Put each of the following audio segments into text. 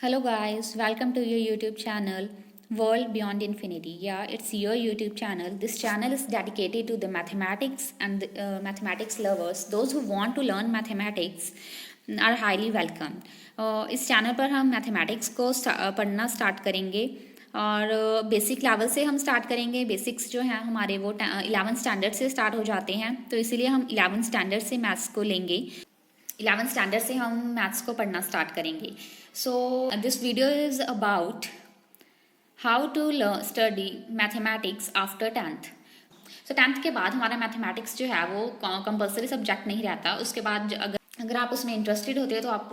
Hello, guys, welcome to your YouTube channel, World Beyond Infinity. Yeah, it's your YouTube channel. This channel is dedicated to the mathematics and mathematics lovers. Those who want to learn mathematics are highly welcome. इस channel पर हम mathematics को पढ़ना start करेंगे और basic level से हम start करेंगे। बेसिक्स जो हैं हमारे वो 11th स्टैंडर्ड से स्टार्ट हो जाते हैं, तो इसीलिए हम 11th स्टैंडर्ड से मैथ्स को लेंगे। 11th स्टैंडर्ड से हम मैथ्स को पढ़ना स्टार्ट करेंगे। So this video is about how to study mathematics after 10th। So 10th के बाद हमारा मैथमेटिक्स जो है वो कंपलसरी सब्जेक्ट नहीं रहता। उसके बाद अगर आप उसमें इंटरेस्टेड होते हो तो आप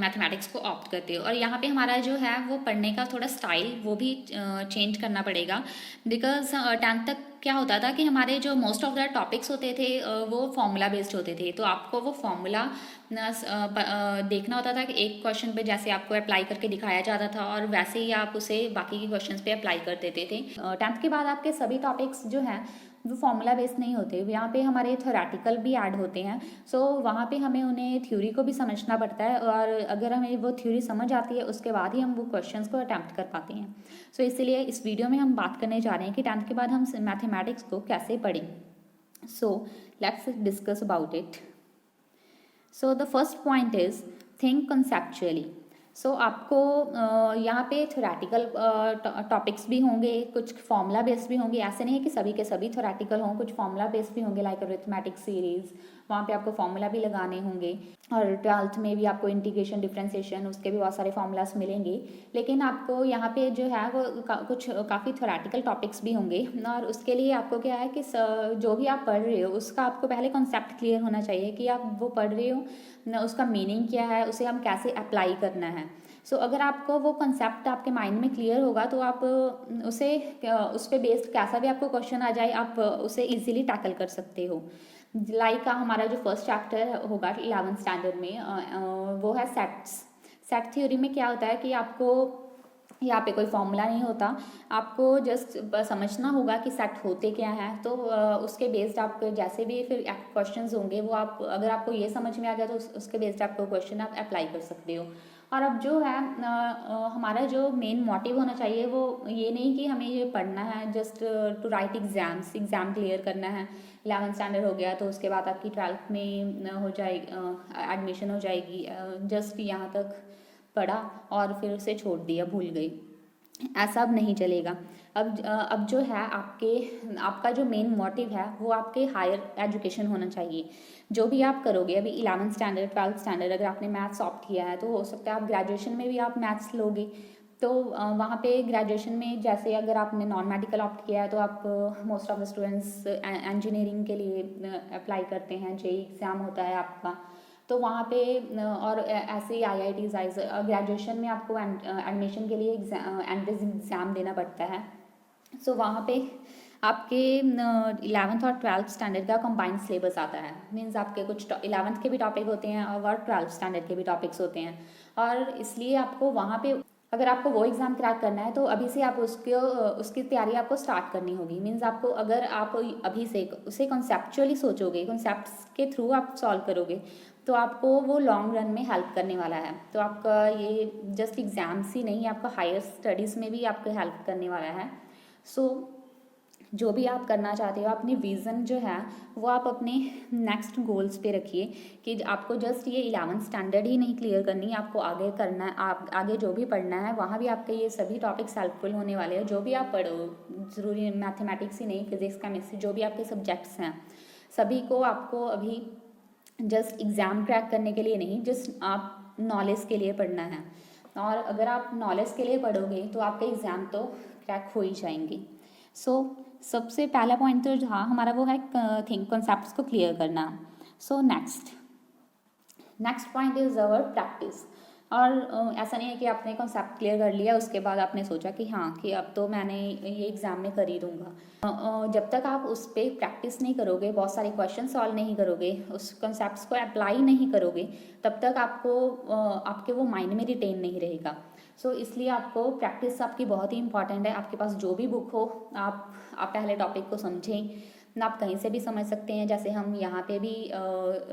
मैथमेटिक्स को ऑप्ट करते हो। और यहाँ पे हमारा जो है वो पढ़ने का थोड़ा स्टाइल वो भी चेंज करना पड़ेगा, बिकॉज 10th तक क्या होता था कि हमारे जो मोस्ट ऑफ द टॉपिक्स होते थे वो फॉर्मूला बेस्ड होते थे। तो आपको वो फॉर्मूला देखना होता था कि एक क्वेश्चन पे जैसे आपको अप्लाई करके दिखाया जाता था और वैसे ही आप उसे बाकी के क्वेश्चंस पे अप्लाई कर देते थे। 10th के बाद आपके सभी टॉपिक्स जो हैं वो फॉर्मूला बेस्ड नहीं होते, यहाँ पे हमारे थ्योरेटिकल भी ऐड होते हैं। सो वहाँ पे हमें उन्हें थ्योरी को भी समझना पड़ता है, और अगर हमें वो थ्योरी समझ आती है उसके बाद ही हम वो क्वेश्चंस को अटैम्प्ट कर पाते हैं। सो इसलिए इस वीडियो में हम बात करने जा रहे हैं कि 10th के बाद हम मैथमेटिक्स को कैसे पढ़ें। So let's discuss about it. So the first point is think conceptually. सो आपको यहाँ पे थोरेटिकल टॉपिक्स भी होंगे, कुछ फॉर्मूला बेस्ड भी होंगे। ऐसे नहीं है कि सभी के सभी थोरेटिकल हों, कुछ फॉर्मूला बेस्ड भी होंगे, लाइक अरिथमेटिक सीरीज, वहाँ पे आपको फॉर्मूला भी लगाने होंगे। और 12th में भी आपको इंटीग्रेशन डिफरेंशिएशन उसके भी बहुत सारे फॉर्मूलाज मिलेंगे। लेकिन आपको यहाँ पे जो है वो कुछ काफ़ी थोरेटिकल टॉपिक्स भी होंगे, और उसके लिए आपको क्या है कि जो भी आप पढ़ रहे हो उसका आपको पहले कॉन्सेप्ट क्लियर होना चाहिए कि आप वो पढ़ रहे हो ना, उसका मीनिंग क्या है, उसे हम कैसे अप्लाई करना है। सो अगर आपको वो कंसेप्ट आपके माइंड में क्लियर होगा तो आप उसे उस पर बेस्ड कैसा भी आपको क्वेश्चन आ जाए आप उसे इजीली टैकल कर सकते हो। लाइक हमारा जो फर्स्ट चैप्टर होगा 11th स्टैंडर्ड में वो है सेट्स। सेट थ्योरी में क्या होता है कि आपको यहाँ पे कोई फॉर्मूला नहीं होता, आपको जस्ट समझना होगा कि सेट होते क्या हैं। तो उसके बेस्ड आप जैसे भी फिर क्वेश्चंस होंगे वो आप अगर आपको ये समझ में आ जाए तो उसके बेस्ड आपको क्वेश्चन आप अप्लाई कर सकते हो। और अब जो है हमारा जो मेन मोटिव होना चाहिए वो ये नहीं कि हमें ये पढ़ना है just to write exam clear करना है। 11th स्टैंडर्ड हो गया तो उसके बाद आपकी 12th में हो जाएगी एडमिशन हो जाएगी, जस्ट यहाँ तक पढ़ा और फिर उसे छोड़ दिया, भूल गई। ऐसा अब नहीं चलेगा। अब जो है आपका जो मेन मोटिव है वो आपके हायर एजुकेशन होना चाहिए। जो भी आप करोगे अभी 11th स्टैंडर्ड 12th स्टैंडर्ड अगर आपने मैथ्स ऑप्ट किया है तो हो सकता है आप ग्रेजुएशन में भी आप मैथ्स लोगे। तो वहाँ पे ग्रेजुएशन में जैसे अगर आपने नॉन मेडिकल ऑप्ट किया है तो आप most of the students engineering के लिए अप्लाई करते हैं, जेई एग्ज़ाम होता है आपका। तो वहाँ पे और ऐसे ही IITs ग्रेजुएशन में आपको एडमिशन के लिए एंट्रेंस एग्ज़ाम देना पड़ता है। सो वहाँ पे आपके 11th और 12th स्टैंडर्ड का कंबाइंड सिलेबस आता है। मीन्स आपके कुछ 11th के भी टॉपिक होते हैं और 12th स्टैंडर्ड के भी टॉपिक्स होते हैं। और इसलिए आपको वहाँ पे अगर आपको वो एग्ज़ाम क्रैक करना है तो अभी से आप उसकी तैयारी आपको स्टार्ट करनी होगी। मीन्स आपको अगर आप अभी से उसे कॉन्सेप्चुअली सोचोगे, कॉन्सेप्ट्स के थ्रू आप सॉल्व करोगे तो आपको वो लॉन्ग रन में हेल्प करने वाला है। तो आपका ये जस्ट एग्ज़ाम्स ही नहीं, आपका हायर स्टडीज़ में भी आपको हेल्प करने वाला है। सो जो भी आप करना चाहते हो अपनी विज़न जो है वो आप अपने नेक्स्ट गोल्स पे रखिए कि आपको जस्ट ये 11th स्टैंडर्ड ही नहीं क्लियर करनी, आपको आगे करना है। आप आगे जो भी पढ़ना है वहाँ भी आपके ये सभी टॉपिक्स हेल्पफुल होने वाले हैं। जो भी आप पढ़ो, ज़रूरी मैथमेटिक्स ही नहीं, फिजिक्स केमिस्ट्री जो भी आपके सब्जेक्ट्स हैं सभी को आपको अभी जस्ट एग्ज़ाम क्रैक करने के लिए नहीं, जस्ट आप नॉलेज के लिए पढ़ना है। और अगर आप नॉलेज के लिए पढ़ोगे तो आपके एग्ज़ाम तो क्रैक हो ही जाएंगे। सो सबसे पहला पॉइंट तो जो हमारा वो है थिंक कॉन्सेप्ट्स को क्लियर करना। So next point is our practice. और ऐसा नहीं है कि आपने कॉन्सेप्ट क्लियर कर लिया उसके बाद आपने सोचा कि हाँ कि अब तो मैंने ये एग्ज़ाम में कर ही दूँगा। जब तक आप उस पर प्रैक्टिस नहीं करोगे, बहुत सारे क्वेश्चन सॉल्व नहीं करोगे, उस कॉन्सेप्ट्स को अप्लाई नहीं करोगे, तब तक आपके वो माइंड में रिटेन नहीं रहेगा। सो इसलिए आपको प्रैक्टिस आपकी बहुत ही इंपॉर्टेंट है। आपके पास जो भी बुक हो आप पहले टॉपिक को समझें। आप कहीं से भी समझ सकते हैं, जैसे हम यहाँ पे भी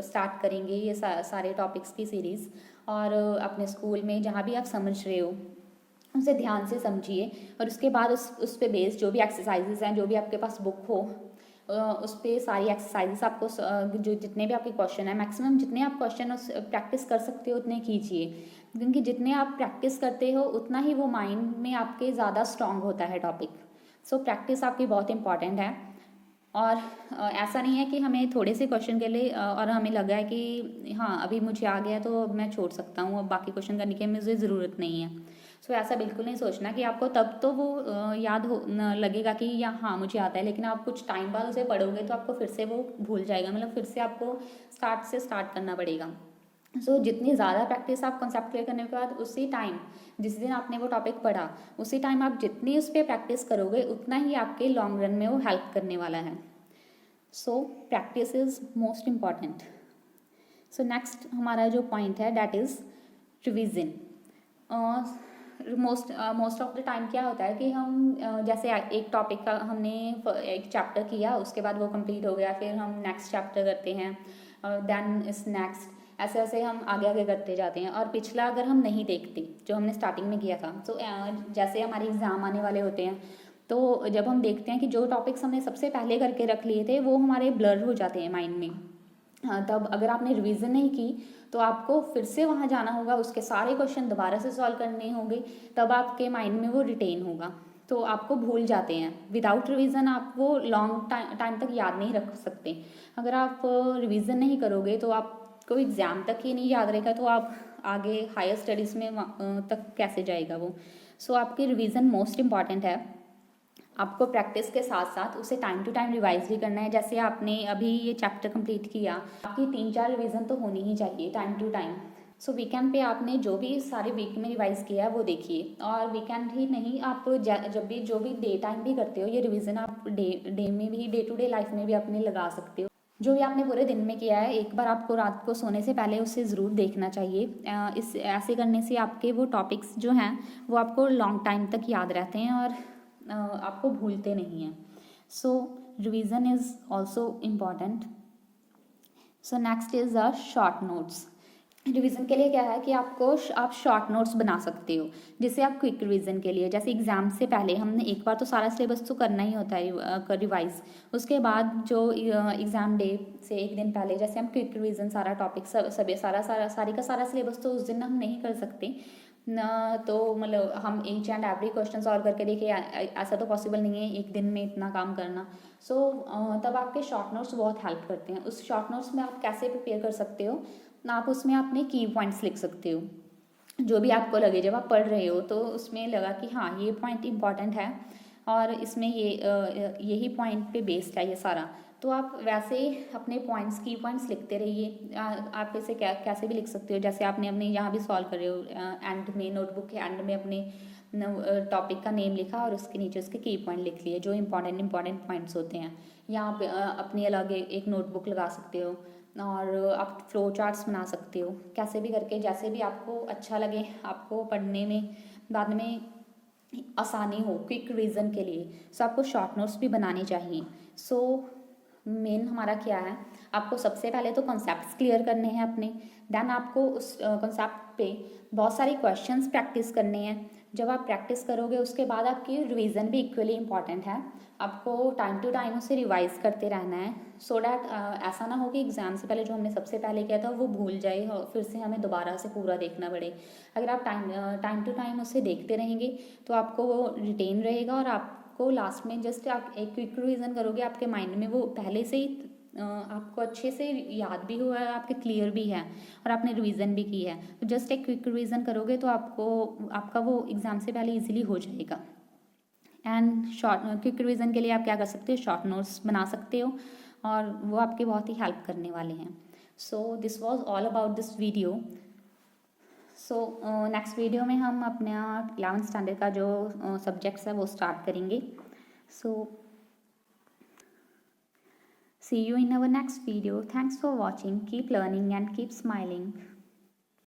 स्टार्ट करेंगे ये सारे टॉपिक्स की सीरीज़। और अपने स्कूल में जहाँ भी आप समझ रहे हो उसे ध्यान से समझिए, और उसके बाद उस पे बेस्ड जो भी एक्सरसाइजेज हैं, जो भी आपके पास बुक हो उस पे सारी एक्सरसाइजेस आपको जो जितने भी आपके क्वेश्चन है, मैक्सिमम जितने आप क्वेश्चन उस प्रैक्टिस कर सकते हो उतने कीजिए, क्योंकि जितने आप प्रैक्टिस करते हो उतना ही वो माइंड में आपके ज़्यादा स्ट्रांग होता है टॉपिक। सो प्रैक्टिस आपकी बहुत इंपॉर्टेंट है। और ऐसा नहीं है कि हमें थोड़े से क्वेश्चन के लिए और हमें लगा है कि हाँ अभी मुझे आ गया तो अब मैं छोड़ सकता हूँ, अब बाकी क्वेश्चन करने की मुझे ज़रूरत नहीं है। सो ऐसा बिल्कुल नहीं सोचना कि आपको तब तो वो याद हो लगेगा कि या हाँ मुझे आता है, लेकिन आप कुछ टाइम बाद उसे पढ़ोगे तो आपको फिर से वो भूल जाएगा, मतलब फिर से आपको स्टार्ट करना पड़ेगा। सो जितनी ज़्यादा प्रैक्टिस आप कंसेप्ट क्लियर करने के बाद उसी टाइम जिस दिन आपने वो टॉपिक पढ़ा उसी टाइम आप जितनी उस पर प्रैक्टिस करोगे उतना ही आपके लॉन्ग रन में वो हेल्प करने वाला है। So practice is most important. So next हमारा जो पॉइंट है that is revision. Most of the time क्या होता है कि हम जैसे एक टॉपिक का हमने एक चैप्टर किया, उसके बाद वो कंप्लीट हो गया, फिर हम नेक्स्ट चैप्टर करते हैं, देन इस नेक्स्ट, ऐसे ऐसे हम आगे आगे करते जाते हैं, और पिछला अगर हम नहीं देखते जो हमने स्टार्टिंग में किया था, तो जैसे हमारे एग्ज़ाम आने वाले होते हैं तो जब हम देखते हैं कि जो टॉपिक्स हमने सबसे पहले करके रख लिए थे वो हमारे ब्लर हो जाते हैं माइंड में। हाँ, तब अगर आपने रिवीजन नहीं की तो आपको फिर से वहाँ जाना होगा, उसके सारे क्वेश्चन दोबारा से सॉल्व करने होंगे, तब आपके माइंड में वो रिटेन होगा, तो आपको भूल जाते हैं। विदाउट रिवीजन आप वो लॉन्ग टाइम तक याद नहीं रख सकते। अगर आप रिवीजन नहीं करोगे तो आपको एग्ज़ाम तक ही नहीं याद रहेगा, तो आप आगे हायर स्टडीज़ में तक कैसे जाएगा वो। सो आपकी रिवीजन मोस्ट इम्पॉर्टेंट है। आपको प्रैक्टिस के साथ साथ उसे टाइम टू टाइम रिवाइज भी करना है। जैसे आपने अभी ये चैप्टर कंप्लीट किया, आपकी 3-4 रिवीजन तो होनी ही चाहिए time to time. So weekend पे आपने जो भी सारे वीक में रिवाइज किया है वो देखिए, और वीकेंड ही नहीं, आप जब भी जो भी डे टाइम भी करते हो ये रिवीजन आप डे में भी, डे टू डे लाइफ में भी अपने लगा सकते हो। जो भी आपने पूरे दिन में किया है एक बार आपको रात को सोने से पहले उसे ज़रूर देखना चाहिए। इस ऐसे करने से आपके वो टॉपिक्स जो हैं वो आपको लॉन्ग टाइम तक याद रहते हैं और आपको भूलते नहीं हैं। So revision is also important. So next is the short notes. Revision के लिए क्या है कि आप शॉर्ट नोट्स बना सकते हो, जिससे आप क्विक रिवीजन के लिए, जैसे एग्ज़ाम से पहले हमने एक बार तो सारा सिलेबस तो करना ही होता है रिवाइज, उसके बाद जो एग्ज़ाम डे से एक दिन पहले जैसे हम क्विक रिवीजन सारा टॉपिक सारी का सारा सिलेबस तो उस दिन हम नहीं कर सकते ना, तो मतलब हम each and every question solve करके देखिए ऐसा तो पॉसिबल नहीं है एक दिन में इतना काम करना। सो तब आपके शॉर्ट नोट्स बहुत हेल्प करते हैं। उस शॉर्ट नोट्स में आप कैसे प्रिपेयर कर सकते हो, आप उसमें अपने की पॉइंट्स लिख सकते हो, जो भी आपको लगे जब आप पढ़ रहे हो तो उसमें लगा कि हाँ ये पॉइंट इंपॉर्टेंट है और इसमें यही पॉइंट पे बेस्ड है ये सारा, तो आप वैसे अपने पॉइंट्स की पॉइंट्स लिखते रहिए। आप इसे कैसे भी लिख सकते हो, जैसे आपने अपने यहाँ भी सॉल्व कर रहे हो, एंड में नोटबुक के एंड में अपने टॉपिक का नेम लिखा और उसके नीचे उसके की पॉइंट लिख लिए जो इंपॉर्टेंट पॉइंट्स होते हैं। यहाँ पे अपनी अलग एक नोटबुक लगा सकते हो और आप फ्लो चार्ट्स बना सकते हो, कैसे भी करके जैसे भी आपको अच्छा लगे, आपको पढ़ने में बाद में आसानी हो क्विक रिवीजन के लिए। सो आपको शॉर्ट नोट्स भी बनाने चाहिए। सो मेन हमारा क्या है, आपको सबसे पहले तो कॉन्सेप्ट्स क्लियर करने हैं अपने, देन आपको उस कॉन्सेप्ट पे बहुत सारे क्वेश्चंस प्रैक्टिस करने हैं। जब आप प्रैक्टिस करोगे उसके बाद आपकी रिवीजन भी इक्वली इम्पॉर्टेंट है, आपको टाइम टू टाइम उसे रिवाइज करते रहना है, सो डैट ऐसा ना हो कि एग्ज़ाम से पहले जो हमने सबसे पहले किया था वो भूल जाए और फिर से हमें दोबारा से पूरा देखना पड़े। अगर आप टाइम टू टाइम उसे देखते रहेंगे तो आपको वो रिटेन रहेगा और आपको लास्ट में जस्ट आप एक क्विक रिवीजन करोगे, आपके माइंड में वो पहले से ही आपको अच्छे से याद भी हुआ है, आपके क्लियर भी है और आपने रिवीजन भी की है। तो जस्ट एक क्विक रिवीजन करोगे तो आपका वो एग्ज़ाम से पहले इजीली हो जाएगा। एंड क्विक रिवीजन के लिए आप क्या कर सकते हो, शॉर्ट नोट्स बना सकते हो और वो आपके बहुत ही हेल्प करने वाले हैं। So this was all about this video. So next video में हम अपना 11th स्टैंडर्ड का जो सब्जेक्ट्स है वो स्टार्ट करेंगे। सो see you in our next video. Thanks for watching. Keep learning and keep smiling.